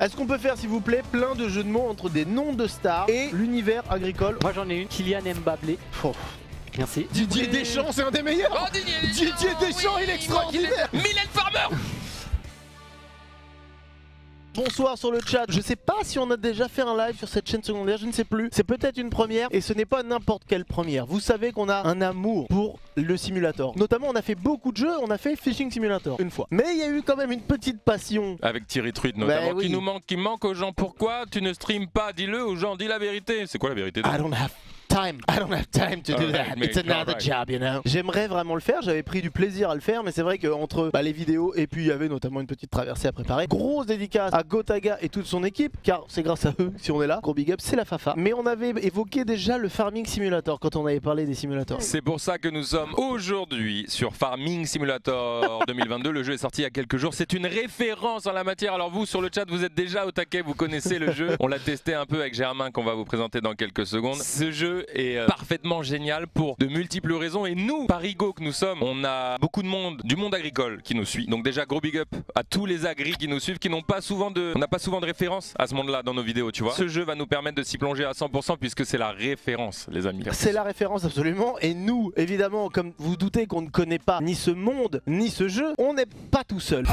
Est-ce qu'on peut faire, s'il vous plaît, plein de jeux de mots entre des noms de stars et l'univers agricole? Moi j'en ai une, Kylian Mbappé. Oh. Merci. Didier Deschamps, c'est un des meilleurs. Oh, Didier Deschamps, il est extraordinaire. Mylène Farmer. Bonsoir sur le chat, je sais pas si on a déjà fait un live sur cette chaîne secondaire, je ne sais plus. C'est peut-être une première et ce n'est pas n'importe quelle première. Vous savez qu'on a un amour pour le simulator. Notamment on a fait beaucoup de jeux, on a fait Fishing Simulator une fois. Mais il y a eu quand même une petite passion. Avec Thierry Truitt notamment, oui. qui manque aux gens. Pourquoi tu ne streams pas? Dis-le aux gens, dis la vérité. C'est quoi la vérité? I don't have time to do that. It's another job, you know. J'aimerais vraiment le faire, j'avais pris du plaisir à le faire, mais c'est vrai qu'entre les vidéos et puis il y avait notamment une petite traversée à préparer. Grosse dédicace à Gotaga et toute son équipe, car c'est grâce à eux si on est là. Gros big up, c'est la Fafa. Mais on avait évoqué déjà le Farming Simulator quand on avait parlé des simulators. C'est pour ça que nous sommes aujourd'hui sur Farming Simulator 2022. Le jeu est sorti il y a quelques jours. C'est une référence en la matière. Alors vous, sur le chat, vous êtes déjà au taquet, vous connaissez le jeu. On l'a testé un peu avec Germain qu'on va vous présenter dans quelques secondes. Ce jeu est parfaitement génial pour de multiples raisons et nous, Parigo que nous sommes, on a beaucoup de monde, du monde agricole qui nous suit. Donc déjà gros big up à tous les agris qui nous suivent, qui n'ont pas souvent de, on n'a pas souvent de référence à ce monde-là dans nos vidéos, tu vois. Ce jeu va nous permettre de s'y plonger à 100% puisque c'est la référence, les amis. C'est la référence absolument et nous, évidemment, comme vous doutez qu'on ne connaît pas ni ce monde ni ce jeu, on n'est pas tout seul.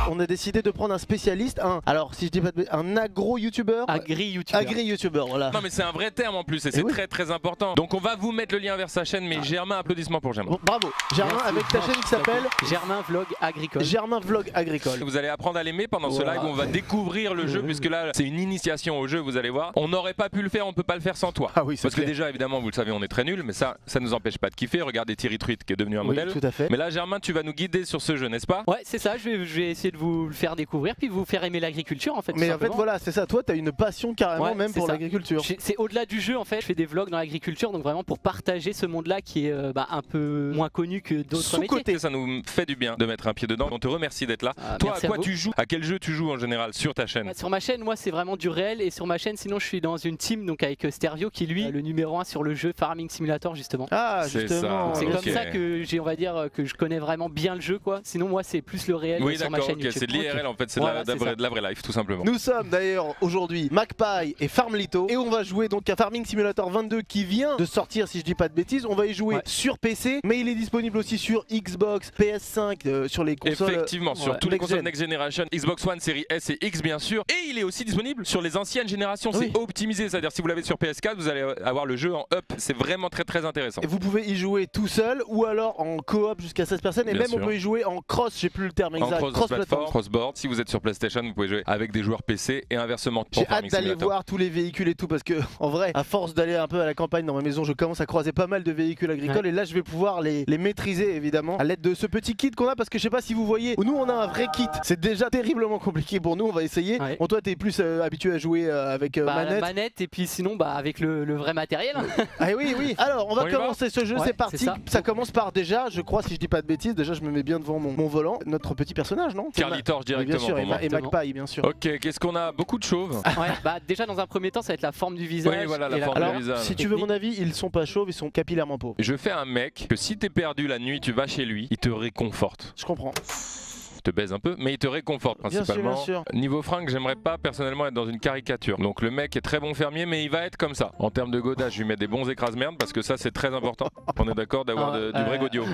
On a décidé de prendre un spécialiste, alors si je dis pas de un agro-youtubeur. Agri-youtubeur. Agri-youtubeur, voilà. Non mais c'est un vrai terme en plus et c'est très important. Donc on va vous mettre le lien vers sa chaîne, mais Germain, applaudissements pour Germain. Bon, bravo, Germain. Merci. Avec ta chaîne qui s'appelle Germain Vlog Agricole. Germain Vlog Agricole. Vous allez apprendre à l'aimer pendant ce live où on va découvrir le jeu, puisque là c'est une initiation au jeu, vous allez voir. On n'aurait pas pu le faire, on peut pas le faire sans toi. Ah oui, parce que déjà évidemment vous le savez on est très nuls, mais ça nous empêche pas de kiffer. Regardez Thierry Truitt qui est devenu un modèle. Tout à fait. Mais là Germain, tu vas nous guider sur ce jeu, n'est-ce pas? Ouais, c'est ça, je vais essayer de vous le faire découvrir puis vous faire aimer l'agriculture en fait. Mais en fait voilà, c'est ça, toi t'as une passion carrément même pour l'agriculture. C'est au-delà du jeu en fait, je fais des vlogs dans l'agriculture, donc vraiment pour partager ce monde-là qui est un peu moins connu que d'autres métiers. Ça nous fait du bien de mettre un pied dedans. On te remercie d'être là. Toi, à quoi tu joues? À quel jeu tu joues en général sur ta chaîne? Sur ma chaîne, moi c'est vraiment du réel, et sur ma chaîne sinon je suis dans une team donc avec Stereo qui lui le numéro 1 sur le jeu Farming Simulator justement. Ah justement. C'est comme ça que j'ai, on va dire, que je connais vraiment bien le jeu quoi. Sinon moi c'est plus le réel sur ma chaîne YouTube. C'est de l'IRL en fait, c'est de la vraie life tout simplement. Nous sommes d'ailleurs aujourd'hui Magpie et Farmlito et on va jouer donc à Farming Simulator 22 qui vient de sortir si je dis pas de bêtises. On va y jouer sur PC mais il est disponible aussi sur Xbox, PS5, sur les consoles. Effectivement, sur toutes les consoles Next Generation, Xbox One, série S et X bien sûr. Et il est aussi disponible sur les anciennes générations, c'est optimisé, c'est-à-dire si vous l'avez sur PS4 vous allez avoir le jeu en up, c'est vraiment très intéressant. Et vous pouvez y jouer tout seul ou alors en coop jusqu'à 16 personnes et bien même sûr. On peut y jouer en cross, j'ai plus le terme exact. En cross-platform, cross-board, si vous êtes sur PlayStation vous pouvez jouer avec des joueurs PC et inversement. J'ai hâte d'aller voir tous les véhicules et tout parce que en vrai, à force d'aller un peu à la campagne dans ma maison, je commence à croiser pas mal de véhicules agricoles et là je vais pouvoir les maîtriser évidemment à l'aide de ce petit kit qu'on a parce que je sais pas si vous voyez, nous on a un vrai kit, c'est déjà terriblement compliqué pour nous, on va essayer. Bon toi t'es plus habitué à jouer avec manette. Manette et puis sinon avec le vrai matériel. Ah oui, alors on va commencer ce jeu, c'est parti. Ça commence par déjà, je crois si je dis pas de bêtises, déjà je me mets bien devant mon volant, notre petit personnage non? Carlitor directement. Bien sûr, et Magpie bien sûr. Ok, qu'est-ce qu'on a? Beaucoup de chauves. Déjà dans un premier temps ça va être la forme du visage. Oui voilà la forme du visage. Si tu veux mon avis, ils sont pas chauves, ils sont capillairement pauvres. Je fais un mec que si t'es perdu la nuit, tu vas chez lui, il te réconforte. Je comprends. Te baise un peu, mais il te réconforte principalement. Bien sûr. Niveau fringue, j'aimerais pas personnellement être dans une caricature. Donc le mec est très bon fermier, mais il va être comme ça. En termes de godage, je lui mets des bons écrase-merde parce que ça c'est très important. On est d'accord d'avoir du vrai godio.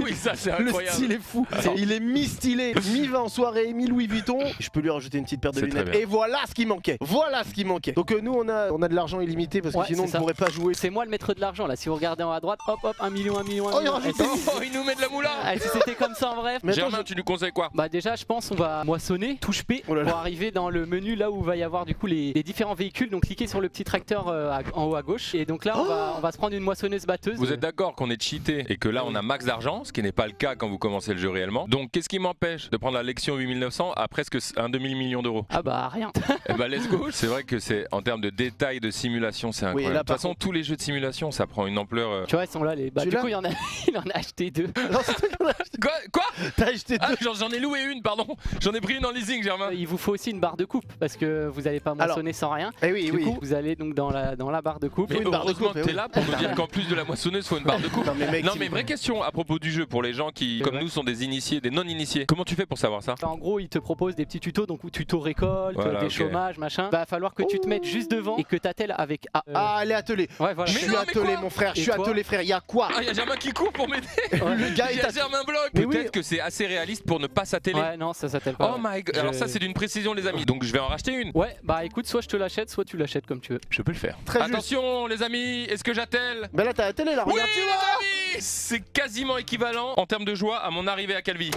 Oui, ça c'est incroyable. Le style est fou. Il est mi-stylé, mi-va en soirée, mi-Louis Vuitton. Je peux lui rajouter une petite paire de lunettes. Et voilà ce qui manquait. Donc nous on a de l'argent illimité parce que sinon on ne pourrait pas jouer. C'est moi le maître de l'argent là. Si vous regardez en haut à droite, hop, 1 million. Il nous met de la moula. Si c'était comme ça en vrai. Germain, tu nous conseilles quoi? Déjà je pense on va moissonner, touche P pour arriver dans le menu là où va y avoir du coup les différents véhicules. Donc cliquez sur le petit tracteur en haut à gauche et donc là on va se prendre une moissonneuse batteuse. Vous êtes d'accord qu'on est cheaté et que là on a max d'argent, ce qui n'est pas le cas quand vous commencez le jeu réellement. Donc qu'est-ce qui m'empêche de prendre la Lexion 8900 à presque un demi-million d'euros? Rien. Et let's go. C'est vrai que c'est en termes de détails de simulation c'est incroyable. De toute façon tous les jeux de simulation ça prend une ampleur. Tu vois ils sont là les. Du coup il en a acheté 2. Non c'est toi qui en as acheté. Quoi? T'as acheté 2? J'en ai loué loué une, pardon. J'en ai pris une en leasing, Germain. Il vous faut aussi une barre de coupe parce que vous n'allez pas moissonner sans rien. Oui, du coup, vous allez donc dans la barre de coupe. Mais une barre de heureusement coupe, que t'es là pour nous dire qu'en plus de la moissonneuse, il faut une barre de coupe. Non mais, mec, non mais vraie question à propos du jeu pour les gens qui, comme nous, sont des initiés, des non-initiés. Comment tu fais pour savoir ça? En gros, il te propose des petits tutos, donc tuto récolte, voilà, des chômages, machin. Va falloir que tu te mettes juste devant et que t'attelles avec A. Ah, elle est attelée. Ouais, voilà. Je suis attelé, mon frère. Je suis attelé, frère. Il y a quoi? Ah, il y a Germain qui court pour m'aider. Le gars Il y est a Germain bloc. Mais Peut-être oui. que c'est assez réaliste pour ne pas s'atteler. Ouais, non, ça s'attelle pas. Oh my god. Alors ça, c'est d'une précision, les amis. Donc je vais en racheter une. Ouais, bah écoute, soit je te l'achète, soit tu l'achètes comme tu veux. Je peux le faire. Très juste. Attention, les amis, est-ce que j'attelle? Bah là, t'as attelé, là. Oui, Regarde, tu les vois. amis, c'est quasiment équivalent en termes de joie à mon arrivée à Calvi.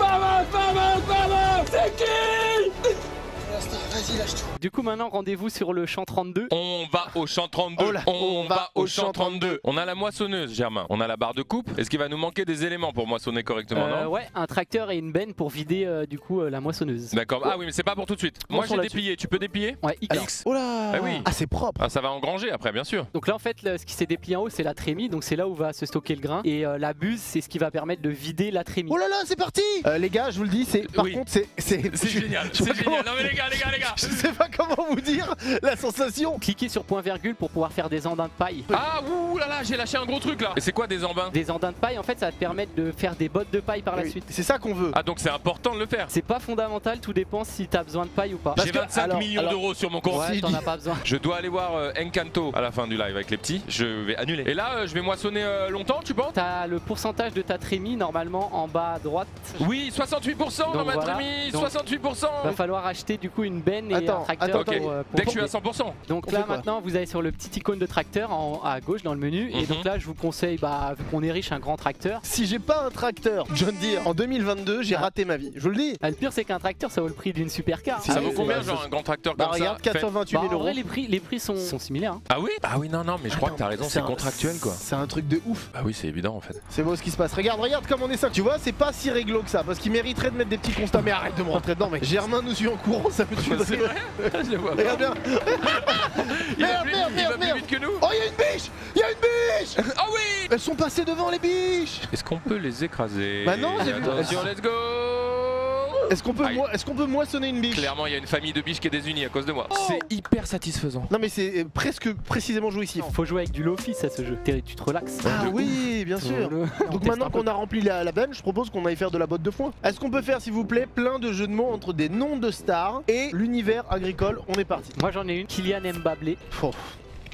Du coup, maintenant, rendez-vous sur le champ 32. On va au champ 32. Oh là, on va au champ 32. On a la moissonneuse, Germain. On a la barre de coupe. Est-ce qu'il va nous manquer des éléments pour moissonner correctement, non? Ouais, un tracteur et une benne pour vider du coup la moissonneuse. D'accord. Ah oui, mais c'est pas pour tout de suite. Moi, j'ai là-dessus. déplié. Tu peux déplier? Ouais, X. X. Oh là. Ah oui. Ah, c'est propre. Ah, ça va engranger après, bien sûr. Donc là, en fait, ce qui s'est déplié en haut, c'est la trémie. Donc c'est là où va se stocker le grain. Et la buse, c'est ce qui va permettre de vider la trémie. Oh là là, c'est parti. Les gars, je vous le dis, c'est. Par Oui. contre, c'est. C'est génial. C'est génial. Non mais les gars. Je sais pas comment vous dire la sensation. Cliquez sur point virgule pour pouvoir faire des andins de paille. Ah ouh là là, j'ai lâché un gros truc là. Et c'est quoi des embins? Des andins de paille, en fait, ça va te permettre de faire des bottes de paille par la Oui, suite. c'est ça qu'on veut. Ah donc c'est important de le faire. C'est pas fondamental, tout dépend si t'as besoin de paille ou pas. Parce J'ai que- 25 alors- millions d'euros sur mon compte. Ouais, t'en as pas besoin. Je dois aller voir Encanto à la fin du live avec les petits. Je vais annuler. Et là, je vais moissonner longtemps, tu penses? T'as le pourcentage de ta trémie normalement en bas à droite. Oui, 68% dans Donc ma voilà. trémie, Donc, 68%. Va falloir acheter du coup une benne et Attends, un tracteur. attends, Ok, attends. pour dès que je suis à pomper. 100%. Donc On là fait quoi maintenant vous allez sur le petit icône de tracteur à gauche dans le menu et Mhm. donc là je vous conseille, bah, vu qu'on est riche, un grand tracteur. Si j'ai pas un tracteur John Deere en 2022, j'ai raté ma vie. Je vous le dis. Ah, le pire c'est qu'un tracteur ça vaut le prix d'une supercar. Si, Ça Ah vaut oui, combien, c'est- genre un grand tracteur Bah comme regarde, ça 428 Bah, 000 en euros. vrai les prix sont similaires. Hein. Ah oui? Ah oui, non, mais je crois que t'as raison, c'est un- contractuel quoi. C'est un truc de ouf. Bah oui, c'est évident en fait. C'est beau ce qui se passe. Regarde comme on est ça. Tu vois, c'est pas si réglo que ça. Parce qu'il mériterait de mettre des petits constats. Mais arrête de me rentrer dedans, mec. Germain nous suit en courant, ça me tue. C'est vrai? Je le vois pas. Regarde bien. Il va Merde, plus- merde, il va merde, plus merde. vite que nous. Oh, il y a une biche. Il y a une biche. Ah oui! Elles sont passées devant les biches. Est-ce qu'on peut les écraser? Bah non, j'ai vu. Attention, let's go! Est-ce qu'on peut, Aïe. est-ce qu'on peut moissonner une biche? Clairement, il y a une famille de biches qui est désunie à cause de moi. Oh. C'est hyper satisfaisant. Non mais c'est presque précisément jouissif. Faut jouer avec du lofi à ce jeu. Tu te relaxes. Ah oui, bien sûr. Donc maintenant qu'on a rempli la benne, je propose qu'on aille faire de la botte de foin. Est-ce qu'on peut faire, s'il vous plaît, plein de jeux de mots entre des noms de stars et l'univers agricole? On est parti. Moi j'en ai une, Kylian Mbappé. Oh.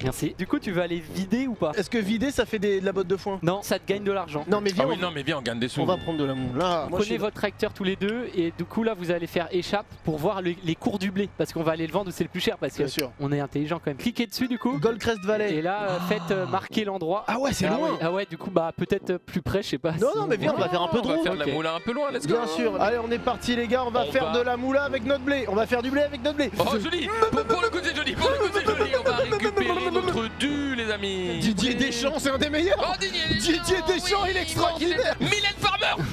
Merci. Du coup tu veux aller vider ou pas? Est-ce que vider ça fait de la botte de foin? Non, ça te gagne de l'argent. Non mais viens, Ah oui, non, mais viens, on gagne des sous. on va prendre de la moule. Là, moi, je Prenez suis- votre tracteur tous les deux et du coup là vous allez faire échappe pour voir les cours du blé parce qu'on va aller le vendre où c'est le plus cher parce Bien que sûr. on est intelligent quand même. Cliquez dessus du coup Goldcrest Valley. et là faites marquer l'endroit. Ah ouais, c'est Ah loin. ouais, ah ouais, du coup bah peut-être plus près, je sais pas. Non, non, mais viens, on va faire un peu de On va roue. faire de la Ok. moula un peu loin, let's go. Bien sûr. Allez, on est parti les gars, on va On faire va- de la moula avec notre blé. On va faire du blé avec notre blé. Oh joli. Pour le coup c'est joli, pour le coup c'est joli. On va récupérer notre dû les amis. Didier Deschamps, c'est un des meilleurs. Oh Didier Didier Deschamps, il est extraordinaire. Mylène Farmer.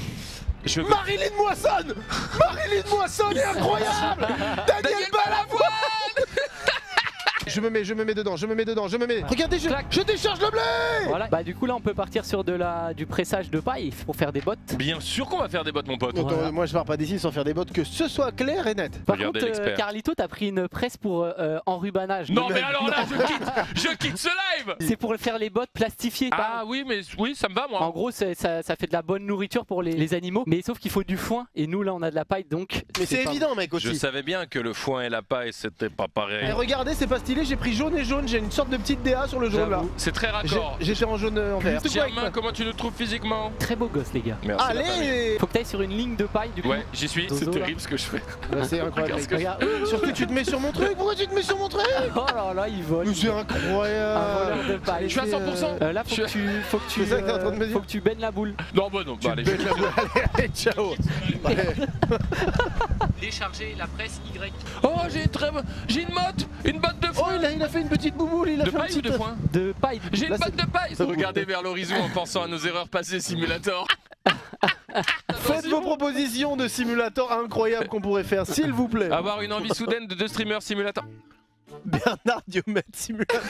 Je veux Marilyn Moisson. Marilyn Moisson est incroyable. Daniel Balavoine. Je me mets dedans, je me mets. Regardez, Clac. je décharge le blé. Voilà. Bah du coup là on peut partir sur du pressage de paille pour faire des bottes. Bien sûr qu'on va faire des bottes mon pote. Attends, Voilà. moi je pars pas d'ici sans faire des bottes, que ce soit clair et net. Par Regardez contre l'expert. Carlito t'as pris une presse pour enrubanage. Non mais alors là je quitte ce live. C'est pour faire les bottes plastifiées. Ah oui mais oui ça me va En moi. gros, ça fait de la bonne nourriture pour les animaux, mais sauf qu'il faut du foin. Et nous, là, on a de la paille, donc. Mais c'est pas- évident, mec, Je aussi. savais bien que le foin et la paille c'était pas pareil. Et regardez, c'est pas stylé, j'ai pris jaune et jaune, j'ai une sorte de petite DA sur le jaune là. J'avoue. C'est très raccord. J'étais en jaune en vert. Germain, comment tu nous trouves physiquement? Très beau gosse, les gars. Merci. la famille. Allez. Faut que t'ailles sur une ligne de paille, du coup. Ouais, j'y suis. Dozo, C'est là. terrible ce que je fais. Bah, c'est incroyable. Regarde ce que je Regarde. Surtout tu te mets sur mon truc, pourquoi tu te mets sur mon truc? Oh là là, il vole. Mais c'est Un incroyable. voleur de paille. Je suis à 100%. Là, faut que tu C'est ça que t'es en train de me dire faut que tu baignes la boule. Non, bah non, bah allez. Belle la boule. Allez, ciao. Ouais. Décharger la presse Y. Oh, j'ai une motte, une botte de Oh, foin. il a fait une petite bouboule, il a De fait un paille ou petit de foin? De paille. J'ai une Là, botte de paille. c'est- Regardez vers l'horizon en pensant à nos erreurs passées simulator. Faites vos propositions de simulator incroyables qu'on pourrait faire, s'il vous plaît. Avoir une envie soudaine de deux streamers simulator. Bernard Diomède simulator.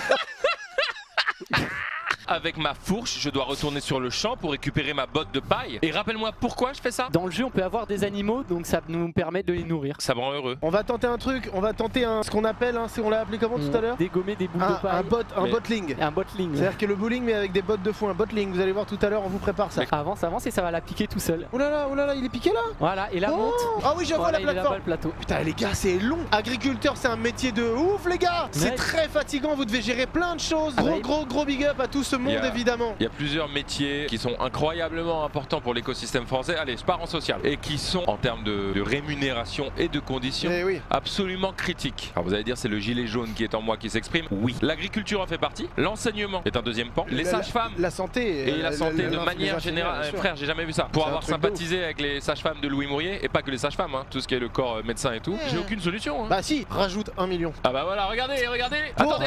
avec ma fourche, je dois retourner sur le champ pour récupérer ma botte de paille. Et rappelle-moi pourquoi je fais ça. Dans le jeu, on peut avoir des animaux, donc ça nous permet de les nourrir. Ça me rend heureux. On va tenter un truc, on va tenter ce qu'on appelle, on l'a appelé comment tout à l'heure? Dégommer des boules de paille. Un botling. Un botling. C'est-à-dire que le bowling mais avec des bottes de foin, un botling, vous allez voir tout à l'heure, on vous prépare ça. Avance, avance et ça va la piquer tout seul. Oh là là, il est piqué là? Voilà, et la monte. Ah oui, je vois Voilà, la il est là-bas, plateforme. le plateau. Putain les gars, c'est long. Agriculteur, c'est un métier de ouf les gars. C'est très fatigant, vous devez gérer plein de choses. Gros big up à tout ce monde évidemment. Il y a plusieurs métiers qui sont incroyablement importants pour l'écosystème français. Allez, je pars en social. Et qui sont en termes de rémunération et de conditions absolument critiques. Alors vous allez dire c'est le gilet jaune qui est en moi qui s'exprime. Oui. L'agriculture en fait partie. L'enseignement est un deuxième pan. Les sages-femmes. La santé. Et la santé de manière générale. Frère, j'ai jamais vu ça. Pour avoir sympathisé avec les sages-femmes de Louis Mourier, et pas que les sages-femmes, hein, tout ce qui est le corps médecin et tout, j'ai aucune solution. Hein. Bah si, rajoute 1 million. Ah bah voilà, regardez. Attendez,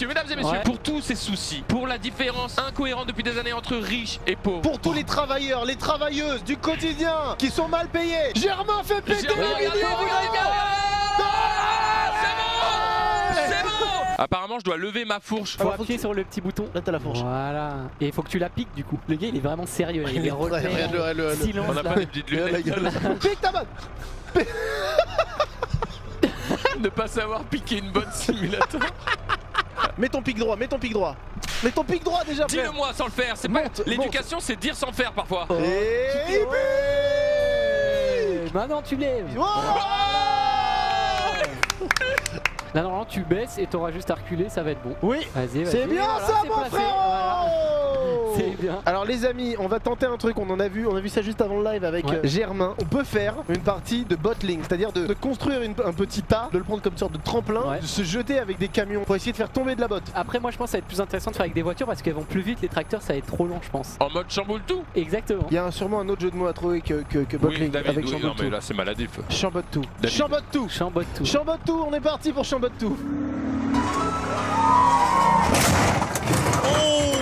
mesdames et messieurs, pour tous ces soucis, pour la différence incohérente depuis des années entre riches et pauvres. Pour tous les travailleurs, les travailleuses du quotidien qui sont mal payés. Germain fait péter les millions. C'est bon. Apparemment, je dois lever ma fourche. Faut appuyer sur le petit bouton. Là, t'as la fourche. Voilà. Et il faut que tu la piques du coup. Le gars, il est vraiment sérieux. Il est relevé. Silence. On n'a pas des petites lunettes. Pique ta botte. Ne pas savoir piquer une bonne simulateur. Mets ton pic droit, mets ton pic droit. Mets ton pic droit déjà. Dis-le-moi sans le faire. C'est pas l'éducation, c'est dire sans faire parfois. Et maintenant tu lèves. Là normalement tu baisses et t'auras juste à reculer, ça va être bon. Oui. Vas-y, c'est bien voilà, ça mon frère. Voilà. C'est bien. Alors les amis, on va tenter un truc, on a vu ça juste avant le live avec Germain. On peut faire une partie de botling, c'est-à-dire de construire un petit tas, de le prendre comme sorte de tremplin, de se jeter avec des camions pour essayer de faire tomber de la botte. Après moi je pense que ça va être plus intéressant de faire avec des voitures parce qu'elles vont plus vite, les tracteurs ça va être trop long je pense. En mode chamboule tout. Exactement. Il y a sûrement un autre jeu de mots à trouver que botling avec chamboule non mais là c'est maladif. Chambotte tout. Chambotte tout. Chambotte tout. Chambotte tout, on est parti pour chambotte tout.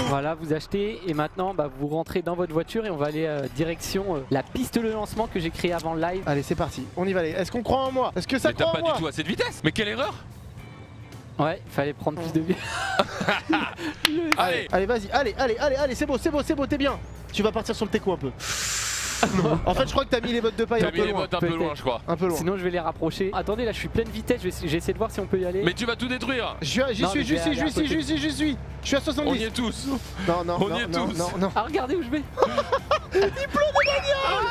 Voilà, vous achetez et maintenant vous rentrez dans votre voiture et on va aller direction la piste de lancement que j'ai créée avant le live. Allez, c'est parti, on y va aller. Est-ce qu'on croit en moi? Est-ce que ça croit en moi? Mais t'as pas du tout assez de vitesse. Mais quelle erreur! Ouais, fallait prendre plus de vie. Allez, vas-y, allez, c'est beau, t'es bien. Tu vas partir sur le teco un peu. En fait, je crois que t'as mis les bottes de paille un peu loin. Un peu loin, je crois. Un peu loin. Sinon, je vais les rapprocher. Attendez, là, je suis pleine vitesse. J'essaie de voir si on peut y aller. Mais tu vas tout détruire. J'y suis. Je suis à 70. On y est tous. Non. On y est tous. Non. Ah, regardez où je vais. Diplôme de bagnole.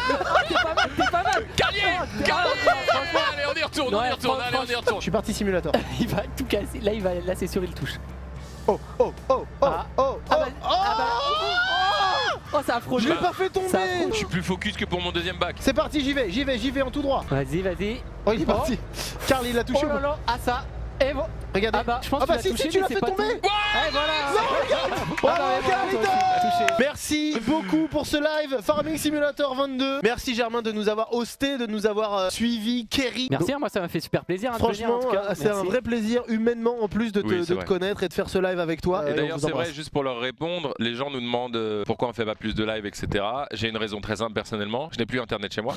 T'es pas mal. Carlier. Allez, on y retourne. Je suis parti simulateur. Il va tout casser. Là, c'est sûr, il touche. Oh, ça a frôlé. Je l'ai pas fait tomber. Je suis plus focus que pour mon deuxième bac. C'est parti, j'y vais en tout droit. Vas-y. Oh, il est parti. Carl, il l'a touché. Oh là là, ça. Et bon. Regardez. Je pense que si tu l'as fait tomber. Ouais, voilà. Merci beaucoup pour ce live Farming Simulator 22. Merci Germain de nous avoir hosté, de nous avoir suivi, Kerry. Merci, moi ça m'a fait super plaisir. Franchement, c'est un vrai plaisir humainement en plus de te connaître et de faire ce live avec toi. Et d'ailleurs c'est vrai, juste pour leur répondre, les gens nous demandent pourquoi on fait pas plus de live, etc. J'ai une raison très simple personnellement, je n'ai plus internet chez moi.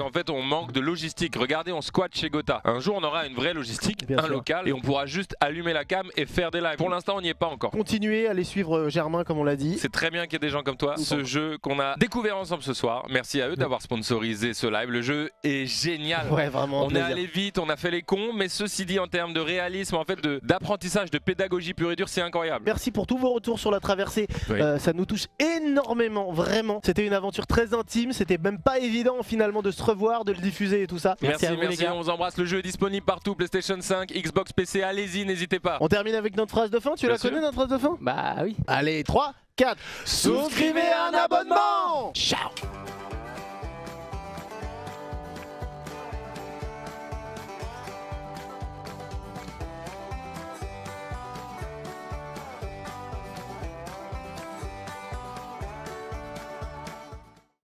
En fait on manque de logistique. Regardez, on squatte chez Gotha. Un jour on aura une vraie logistique, local, et on pourra juste allumer la cam et faire des lives. Pour l'instant on n'y est pas encore. Continuez à les suivre Germain comme on l'a dit. C'est très bien qu'il y ait des gens comme toi. Ce jeu qu'on a découvert ensemble ce soir, merci à eux d'avoir sponsorisé ce live. Le jeu est génial. Ouais, vraiment. On est allé vite, on a fait les cons, mais ceci dit en termes de réalisme, en fait d'apprentissage, de pédagogie pure et dure, c'est incroyable. Merci pour tous vos retours sur la traversée. Ça nous touche énormément, vraiment. C'était une aventure très intime, c'était même pas évident finalement de se revoir, de le diffuser et tout ça. Merci, les gars. On vous embrasse. Le jeu est disponible partout, PlayStation 5, Xbox, PC, allez-y, n'hésitez pas. On termine avec notre phrase de fin, tu la connais notre phrase de fin? Bah oui. Allez, 3, 4, souscrivez un abonnement. Ciao.